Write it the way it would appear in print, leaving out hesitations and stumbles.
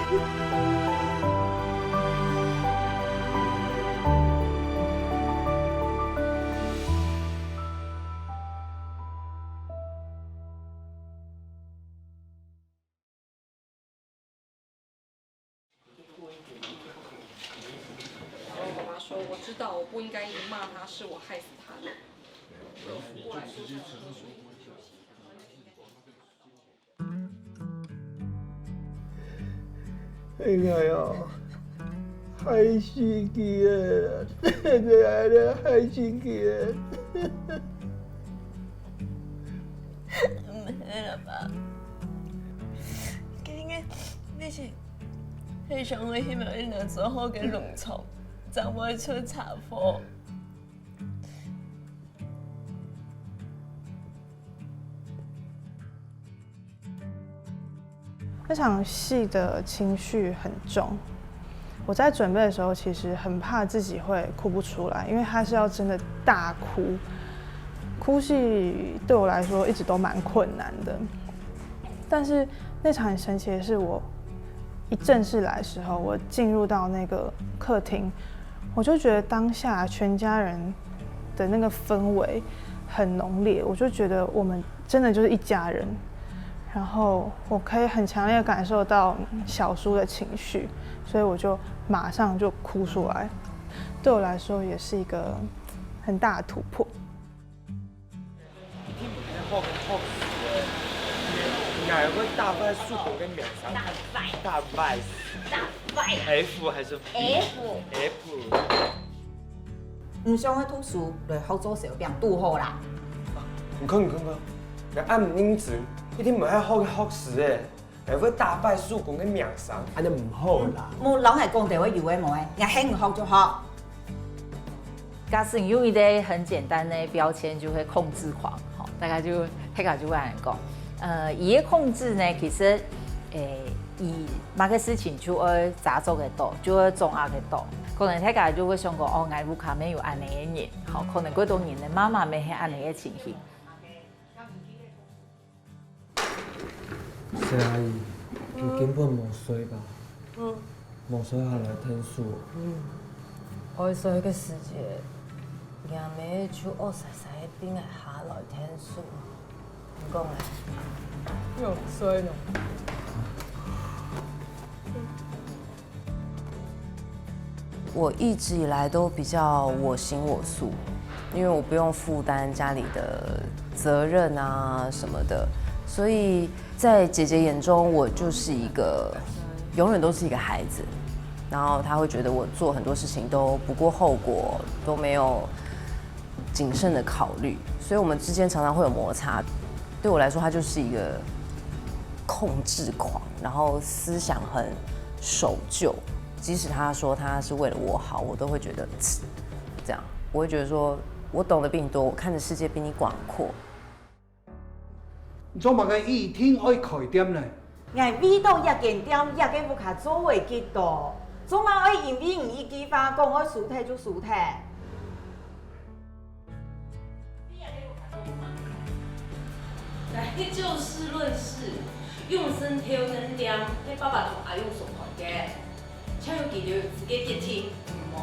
说我知道我不应该一直骂他，是我害死他的。哎呀，害死佢啊！真係啊，害死佢啊！唔係啦吧？今日你是非常危險嘅，那時候嘅農場就會出茶禍。那场戏的情绪很重，我在准备的时候，其实很怕自己会哭不出来，因为它是要真的大哭。哭戏对我来说一直都蛮困难的，但是那场很神奇的是，我一正式来的时候，我进入到那个客厅，我就觉得当下全家人的那个氛围很浓烈，我就觉得我们真的就是一家人。然后我可以很强烈的感受到小叔的情绪，所以我就马上就哭出来。对我来说也是一个很大的突破。哪个大败树果跟秒杀？大败 F 还是 F？ 唔想去读书，来福州小病拄好啦。唔可，你按唔應字，一天唔係學時誒，係會大敗樹果跟秒殺，安尼唔好啦。冇老係講地位有誒冇誒，我興唔學就學。假使用一個很簡單的標籤，就會控制狂，好，大概就大概就會咁講。伊個控制呢，其實伊某個事情就會雜做嘅多，就會重壓嘅多。可能大家就會想講，哦，我屋企沒有安尼嘅人，好，可能幾多年嘅媽媽沒係安尼嘅情形。謝阿姨，佢根本冇衰吧？冇衰下來聽書。愛衰嘅時節，人尾就惡曬曬邊係下來聽書，唔講咧。又衰咯。我一直以来都比较我行我素，因为我不用负担家里的责任啊什么的，所以在姐姐眼中，我就是一个永远都是一个孩子，然后她会觉得我做很多事情都不顾后果，都没有谨慎的考虑，所以我们之间常常会有摩擦。对我来说，她就是一个控制狂，然后思想很守旧。即使他说他是为了我好，我都会觉得这样，我会觉得说我懂得比你多，我看的世界比你广阔。做乜嘅一天愛開點呢？我味道也見點，也給不卡做為幾多，做乜愛因為唔一句話講愛輸體就輸體。來就事論事，用心挑能點，你爸爸同阿用所講嘅。像有記住自己啲聽，唔好。